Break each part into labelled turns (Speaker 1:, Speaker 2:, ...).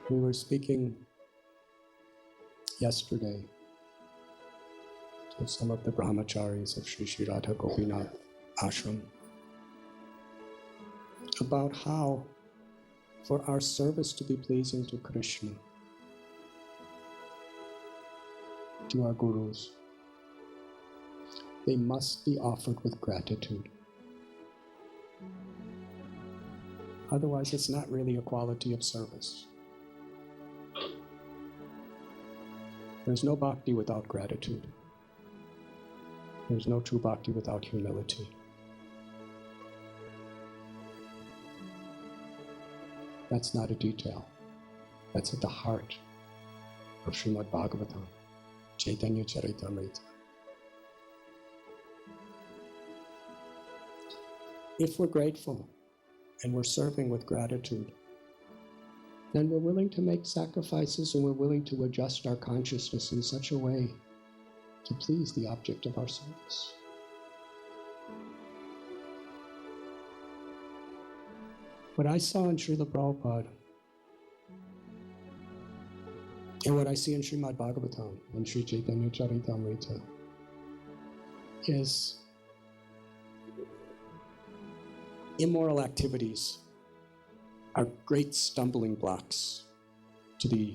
Speaker 1: We were speaking yesterday to some of the brahmacharis of Sri Sri Radha Gopinath ashram about how for our service to be pleasing to Krishna, to our gurus, they must be offered with gratitude. Otherwise, it's not really a quality of service. There's no bhakti without gratitude. There's no true bhakti without humility. That's not a detail. That's at the heart of Srimad Bhagavatam, Chaitanya Charitamrita. If we're grateful and we're serving with gratitude, then we're willing to make sacrifices and we're willing to adjust our consciousness in such a way to please the object of our service. What I saw in Srila Prabhupada and what I see in Srimad Bhagavatam and Sri Chaitanya Charitamrita is immoral activities are great stumbling blocks to the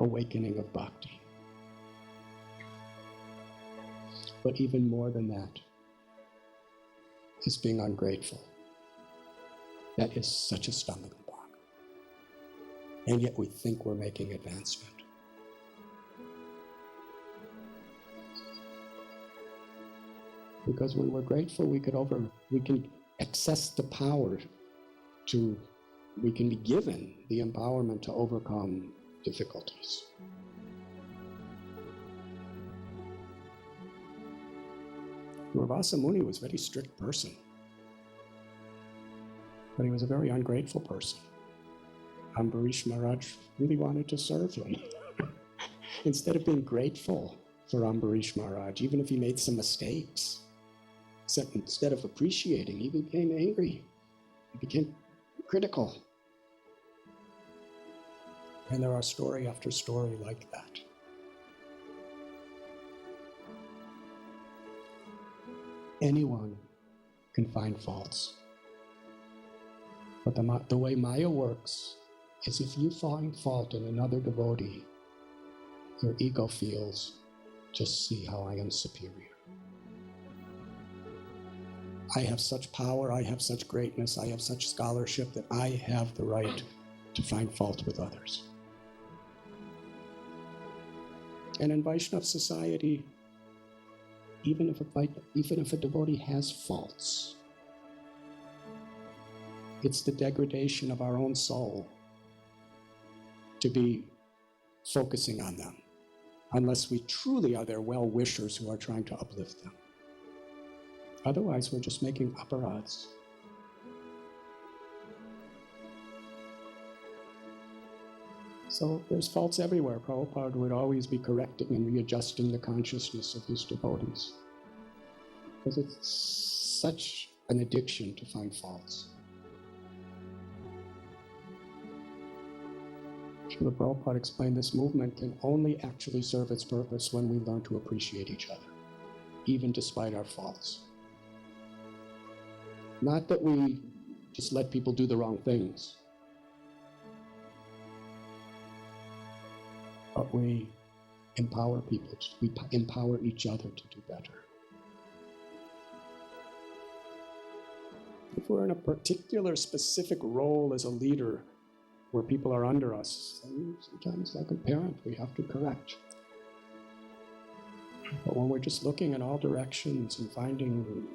Speaker 1: awakening of bhakti. But even more than that is being ungrateful. That is such a stumbling block. And yet we think we're making advancement. Because when we're grateful, we can access the power we can be given the empowerment to overcome difficulties. Durvasa Muni was a very strict person, but he was a very ungrateful person. Ambarish Maharaj really wanted to serve him. Instead of being grateful for Ambarish Maharaj, even if he made some mistakes, instead of appreciating, he became angry. He became critical. And there are story after story like that. Anyone can find faults. But the way Maya works is if you find fault in another devotee, your ego feels, just see how I am superior. I have such power, I have such greatness, I have such scholarship that I have the right to find fault with others. And in Vaishnava society, even if a devotee has faults, it's the degradation of our own soul to be focusing on them, unless we truly are their well-wishers who are trying to uplift them. Otherwise, we're just making aparadhs. So there's faults everywhere. Prabhupada would always be correcting and readjusting the consciousness of his devotees, because it's such an addiction to find faults. Srila Prabhupada explained this movement can only actually serve its purpose when we learn to appreciate each other, even despite our faults. Not that we just let people do the wrong things, but we empower people, we empower each other to do better. If we're in a particular specific role as a leader where people are under us, then sometimes like a parent, we have to correct. But when we're just looking in all directions and finding,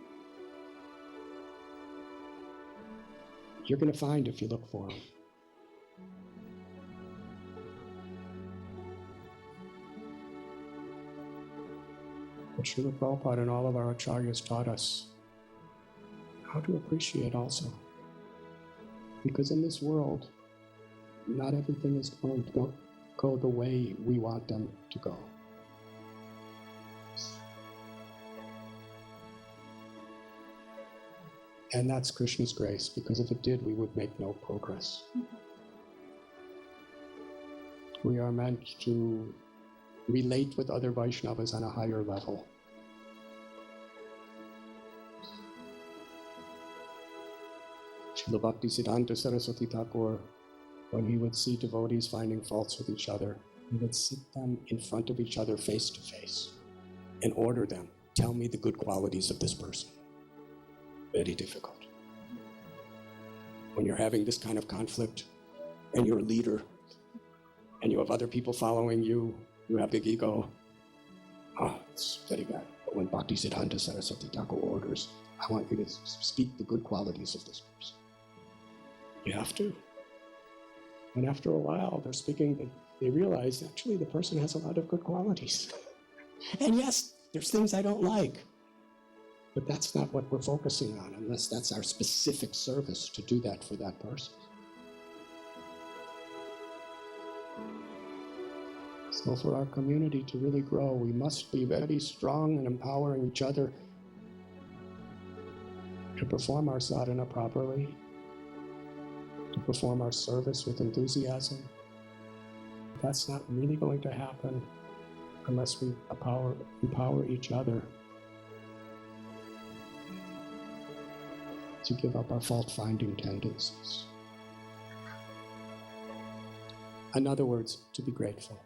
Speaker 1: you're going to find if you look for them. But Srila Prabhupada and all of our acharyas taught us how to appreciate also. Because in this world, not everything is going to go the way we want them to go. And that's Krishna's grace, because if it did, we would make no progress. We are meant to relate with other Vaishnavas on a higher level. Srila Bhaktisiddhanta Saraswati Thakur, when he would see devotees finding faults with each other, he would sit them in front of each other face to face and order them, tell me the good qualities of this person. Very difficult. When you're having this kind of conflict and you're a leader and you have other people following you, you have big ego, it's very bad. But when Bhaktisiddhanta Saraswati Thakur orders, I want you to speak the good qualities of this person. You have to. And after a while, they're speaking, they realize actually the person has a lot of good qualities. And yes, there's things I don't like, but that's not what we're focusing on, unless that's our specific service to do that for that person. So for our community to really grow, we must be very strong in empowering each other to perform our sadhana properly, to perform our service with enthusiasm. That's not really going to happen unless we empower each other to give up our fault-finding tendencies. In other words, to be grateful.